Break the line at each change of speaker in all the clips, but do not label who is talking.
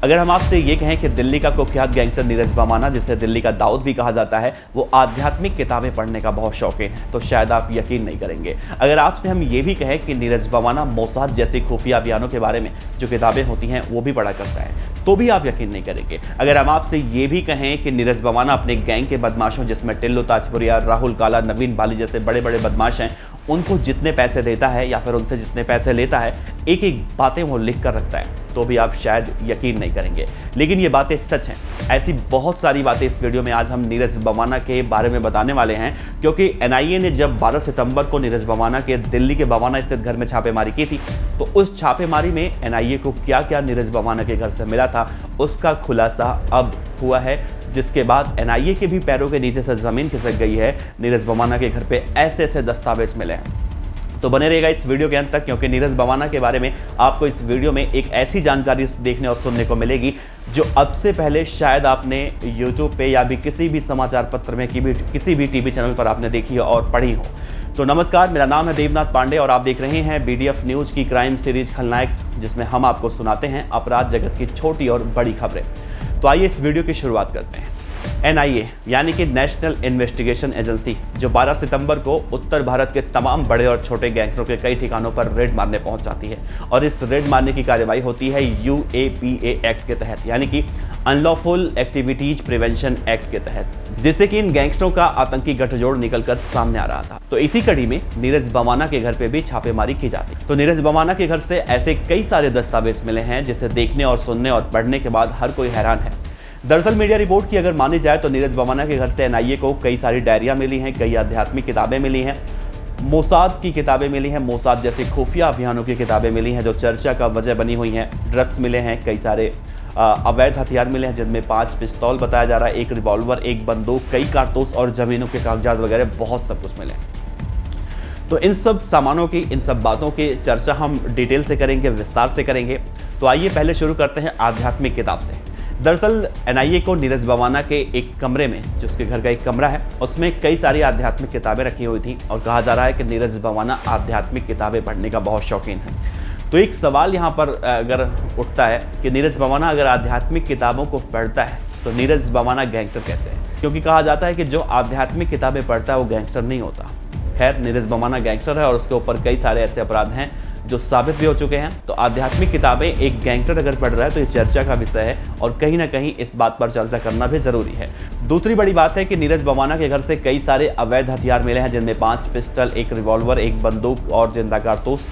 अगर हम आपसे ये कहें कि दिल्ली का कुख्यात गैंगस्टर नीरज भमाना, जिसे दिल्ली का दाऊद भी कहा जाता है, वो आध्यात्मिक किताबें पढ़ने का बहुत शौकीन है, तो शायद आप यकीन नहीं करेंगे। अगर आपसे हम ये भी कहें कि नीरज भमाना मोसाद जैसे खुफिया अभियानों के बारे में जो किताबें होती हैं वो भी पढ़ा करता है, तो भी आप यकीन नहीं करेंगे। अगर हम आपसे ये भी कहें कि नीरज भमाना अपने गैंग के बदमाशों, जिसमें टिल्लू ताजपुरिया, राहुल काला, नवीन बाली जैसे बड़े बड़े बदमाश हैं, उनको जितने पैसे देता है या फिर उनसे जितने पैसे लेता है, एक एक बातें वो लिख कर रखता है, तो भी आप शायद यकीन नहीं करेंगे। लेकिन ये बातें सच हैं। ऐसी बहुत सारी बातें इस वीडियो में आज हम नीरज भमाना के बारे में बताने वाले हैं, क्योंकि एनआईए ने जब 12 सितंबर को नीरज भमाना के दिल्ली के भवाना स्थित घर में छापेमारी की थी, तो उस छापेमारी में एनआईए को क्या क्या नीरज भमाना के घर से मिला था, उसका खुलासा अब हुआ है, जिसके बाद एनआईए के भी पैरों के नीचे से जमीन खिसक गई है। नीरज भमाना के घर पे ऐसे ऐसे दस्तावेज मिले हैं। तो बने रहेगा इस वीडियो के अंत तक, क्योंकि नीरज भमाना के बारे में आपको इस वीडियो में एक ऐसी जानकारी देखने और सुनने को मिलेगी जो अब से पहले शायद आपने यूट्यूब पे या भी किसी भी समाचार पत्र में किसी भी टीवी चैनल पर आपने देखी हो और पढ़ी हो। तो नमस्कार, मेरा नाम है देवनाथ पांडे और आप देख रहे हैं BDF न्यूज की क्राइम सीरीज खलनायक, जिसमें हम आपको सुनाते हैं अपराध जगत की छोटी और बड़ी खबरें। तो आइए इस वीडियो की शुरुआत करते हैं। एनआईए यानी कि नेशनल इन्वेस्टिगेशन एजेंसी, जो 12 सितंबर को उत्तर भारत के तमाम बड़े और छोटे गैंगस्टरों के कई ठिकानों पर रेड मारने पहुंच जाती है, और इस रेड मारने की कार्रवाई होती है UAPA एक्ट के तहत, यानी कि अनलॉफुल एक्टिविटीज प्रिवेंशन एक्ट के तहत, जिससे कि इन गैंगस्टरों का आतंकी गठजोड़ निकलकर सामने आ रहा था। तो इसी कड़ी में नीरज भमाना के घर पे भी छापेमारी की जाती। तो नीरज भमाना के घर से ऐसे कई सारे दस्तावेज मिले हैं जिसे देखने और सुनने और पढ़ने के बाद हर कोई हैरान है। दरअसल मीडिया रिपोर्ट की अगर मानी जाए तो नीरज भमाना के घर से एनआईए को कई सारी डायरियां मिली हैं, कई आध्यात्मिक किताबें मिली हैं, मोसाद की किताबें मिली हैं, मोसाद जैसे खुफिया अभियानों की किताबें मिली हैं जो चर्चा का वजह बनी हुई हैं, ड्रग्स मिले हैं, कई सारे अवैध हथियार मिले हैं, जिनमें 5 पिस्तौल बताया जा रहा है, 1 रिवॉल्वर, 1 बंदूक, कई कारतूस और जमीनों के कागजात वगैरह बहुत सब कुछ मिले हैं। तो इन सब सामानों की, इन सब बातों की चर्चा हम डिटेल से करेंगे, विस्तार से करेंगे। तो आइए पहले शुरू करते हैं आध्यात्मिक किताब से। दरअसल एनआईए को नीरज भमाना के एक कमरे में, जो उसके घर का एक कमरा है, उसमें कई सारी आध्यात्मिक किताबें रखी हुई थी, और कहा जा रहा है कि नीरज भमाना आध्यात्मिक किताबें पढ़ने का बहुत शौकीन है। तो एक सवाल यहाँ पर अगर उठता है कि नीरज भमाना अगर आध्यात्मिक किताबों को पढ़ता है तो नीरज भमाना गैंगस्टर कैसे है? क्योंकि कहा जाता है कि जो आध्यात्मिक किताबें पढ़ता है वो गैंगस्टर नहीं होता। खैर, नीरज भमाना गैंगस्टर है और उसके ऊपर कई सारे ऐसे अपराध हैं जो साबित भी हो चुके हैं। तो आध्यात्मिक किताबें एक गैंगस्टर अगर पढ़ रहा है तो ये चर्चा का विषय है, और कहीं ना कहीं इस बात पर चर्चा करना भी जरूरी है। दूसरी बड़ी बात है कि नीरज भमाना के घर से कई सारे अवैध हथियार मिले हैं, जिनमें 5 पिस्टल, 1 रिवॉल्वर, 1 बंदूक और जिंदा कारतूस।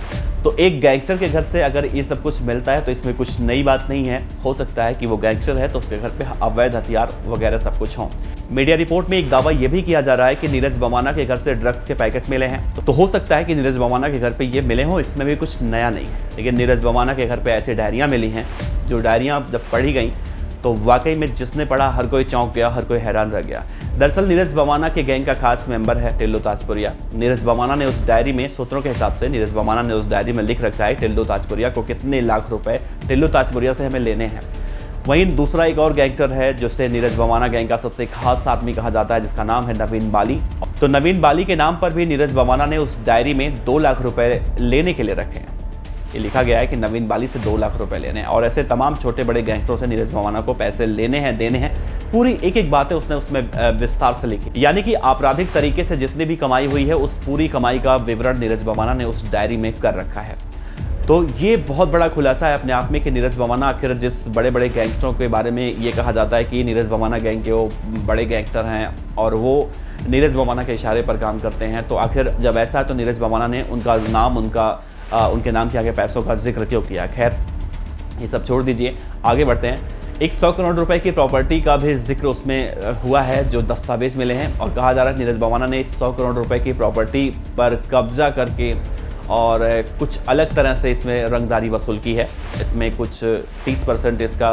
तो एक गैंगस्टर के घर से अगर ये सब कुछ मिलता है तो इसमें कुछ नई बात नहीं है। हो सकता है कि वो गैंगस्टर है तो उसके घर पे अवैध हथियार वगैरह सब कुछ हों। मीडिया रिपोर्ट में एक दावा यह भी किया जा रहा है कि नीरज भमाना के घर से ड्रग्स के पैकेट मिले हैं। तो हो सकता है कि नीरज भमाना के घर पे ये मिले हों, इसमें भी कुछ नया नहीं है। लेकिन नीरज भमाना के घर पे ऐसी डायरियां मिली हैं, जो डायरियां जब पढ़ी गई तो वाकई में जिसने पढ़ा हर कोई चौंक गया, हर कोई हैरान रह गया। दरअसल नीरज भमाना के गैंग का खास मेंबर है टिल्लू ताजपुरिया। नीरज भमाना ने उस डायरी में, सूत्रों के हिसाब से नीरज भमाना ने उस डायरी में लिख रखा है टिल्लू ताजपुरिया को कितने लाख रुपए टिल्लू ताजपुरिया से हमें लेने हैं। वहीं दूसरा एक और गैंगस्टर है जिससे नीरज भमाना गैंग का सबसे खास आदमी कहा जाता है, जिसका नाम है नवीन बाली। तो नवीन बाली के नाम पर भी नीरज भमाना ने उस डायरी में 2 लाख रुपए लेने के लिए रखे हैं। ये लिखा गया है कि नवीन बाली से 2 लाख रुपए लेने हैं, और ऐसे तमाम छोटे बड़े गैंगस्टरों से नीरज भमाना को पैसे लेने हैं, देने हैं। पूरी एक एक बातें उसने उसमें विस्तार से लिखी, यानी कि आपराधिक तरीके से जितनी भी कमाई हुई है उस पूरी कमाई का विवरण नीरज भमाना ने उस डायरी में कर रखा है। तो ये बहुत बड़ा खुलासा है अपने आप में कि नीरज भमाना आखिर, जिस बड़े बड़े गैंगस्टरों के बारे में ये कहा जाता है कि नीरज भमाना गैंग के वो बड़े गैंगस्टर हैं और वो नीरज भमाना के इशारे पर काम करते हैं, तो आखिर जब ऐसा है तो नीरज भमाना ने उनका नाम, उनके नाम के आगे पैसों का जिक्र क्यों किया? खैर, ये सब छोड़ दीजिए, आगे बढ़ते हैं। एक 100 करोड़ रुपए की प्रॉपर्टी का भी जिक्र उसमें हुआ है, जो दस्तावेज मिले हैं, और कहा जा रहा है नीरज भमाना ने इस 100 करोड़ रुपए की प्रॉपर्टी पर कब्जा करके और कुछ अलग तरह से इसमें रंगदारी वसूल की है। इसमें कुछ 30% इसका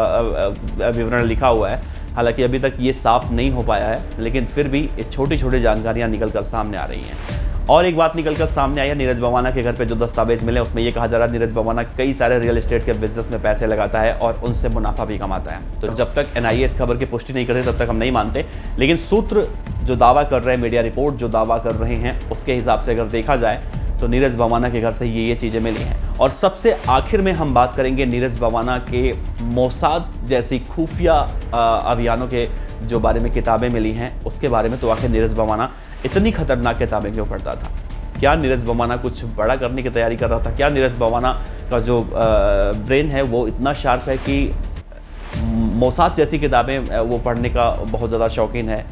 विवरण लिखा हुआ है। हालांकि अभी तक ये साफ नहीं हो पाया है, लेकिन फिर भी छोटी छोटी जानकारियां निकलकर सामने आ रही हैं। और एक बात निकलकर सामने आई है, नीरज भमाना के घर पे जो दस्तावेज मिले उसमें ये कहा जा रहा है नीरज भमाना कई सारे रियल एस्टेट के बिजनेस में पैसे लगाता है और उनसे मुनाफा भी कमाता है। तो जब तक एनआईए इस खबर की पुष्टि नहीं करते तब तक हम नहीं मानते, लेकिन सूत्र जो दावा कर रहे हैं, मीडिया रिपोर्ट जो दावा कर रहे हैं, उसके हिसाब से अगर देखा जाए तो नीरज बवाना के घर से ये चीज़ें मिली हैं। और सबसे आखिर में हम बात करेंगे नीरज बवाना के मोसाद जैसी खुफिया अभियानों के जो बारे में किताबें मिली हैं उसके बारे में। तो आखिर नीरज बवाना इतनी खतरनाक किताबें क्यों पढ़ता था? क्या नीरज बवाना कुछ बड़ा करने की तैयारी कर रहा था? क्या नीरज बवाना का जो ब्रेन है वो इतना शार्प है कि मोसाद जैसी किताबें वो पढ़ने का बहुत ज़्यादा शौकीन है?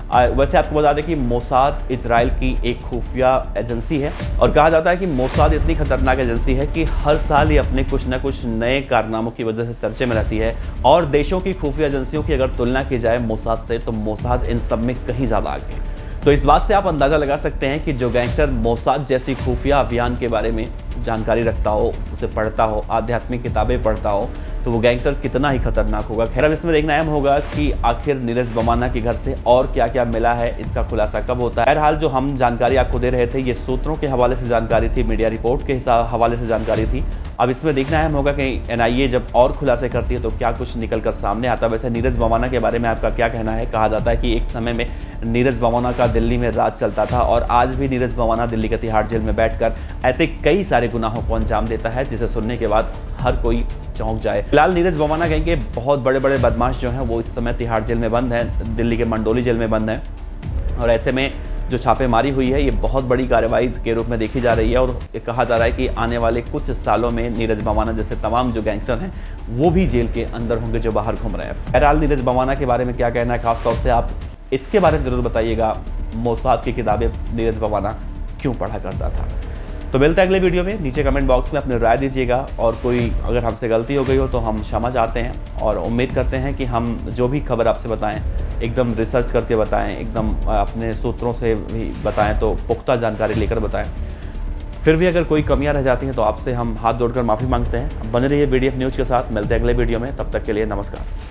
वैसे आपको बता दें कि मोसाद इजराइल की एक खुफिया एजेंसी है और कहा जाता है कि मोसाद इतनी खतरनाक एजेंसी है कि हर साल ये अपने कुछ न कुछ नए कारनामों की वजह से चर्चे में रहती है। और देशों की खुफिया एजेंसियों की अगर तुलना की जाए मोसाद से, तो मोसाद इन सब में कहीं ज़्यादा आगे। तो इस बात से आप अंदाज़ा लगा सकते हैं कि जो गैंगस्टर मोसाद जैसी खुफिया अभियान के बारे में जानकारी रखता हो, उसे पढ़ता हो, आध्यात्मिक किताबें पढ़ता हो, तो वो गैंगस्टर कितना ही खतरनाक होगा। खैर, अब इसमें देखना अहम होगा कि आखिर नीरज बवाना के घर से और क्या क्या मिला है, इसका खुलासा कब होता है। बहरहाल जो हम जानकारी आपको दे रहे थे ये सूत्रों के हवाले से जानकारी थी, मीडिया रिपोर्ट के हवाले से जानकारी थी। अब इसमें देखना अहम होगा कि एनआईए जब और खुलासे करती है तो क्या कुछ निकल कर सामने आता है। वैसे नीरज बवाना के बारे में आपका क्या कहना है? कहा जाता है कि एक समय में नीरज बवाना का दिल्ली में राज चलता था और आज भी नीरज बवाना दिल्ली के तिहाड़ जेल में बैठकर ऐसे कई सारे गुनाहों को अंजाम देता है जिसे सुनने के बाद हर कोई चौंक जाए। फिलहाल नीरज बवाना कहेंगे बहुत बड़े बड़े बदमाश जो हैं वो इस समय तिहाड़ जेल में बंद हैं, दिल्ली के मंडोली जेल में बंद हैं। और ऐसे में जो छापेमारी हुई है ये बहुत बड़ी कार्रवाई के रूप में देखी जा रही है और ये कहा जा रहा है कि आने वाले कुछ सालों में नीरज बवाना जैसे तमाम जो गैंगस्टर हैं वो भी जेल के अंदर होंगे जो बाहर घूम रहे हैं। बहरहाल नीरज बवाना के बारे में क्या कहना है, खासतौर से आप इसके बारे में ज़रूर बताइएगा, मोसाद की किताबें नीरज बवाना क्यों पढ़ा करता था। तो मिलते हैं अगले वीडियो में। नीचे कमेंट बॉक्स में अपनी राय दीजिएगा और कोई अगर हमसे गलती हो गई हो तो हम क्षमा चाहते हैं और उम्मीद करते हैं कि हम जो भी खबर आपसे बताएं एकदम रिसर्च करके बताएं, एकदम अपने सूत्रों से भी बताएं, तो पुख्ता जानकारी लेकर बताएं। फिर भी अगर कोई कमियां रह जाती हैं तो आपसे हम हाथ जोड़कर माफ़ी मांगते हैं। बने रहिए BDF न्यूज़ के साथ। मिलते हैं अगले वीडियो में, तब तक के लिए नमस्कार।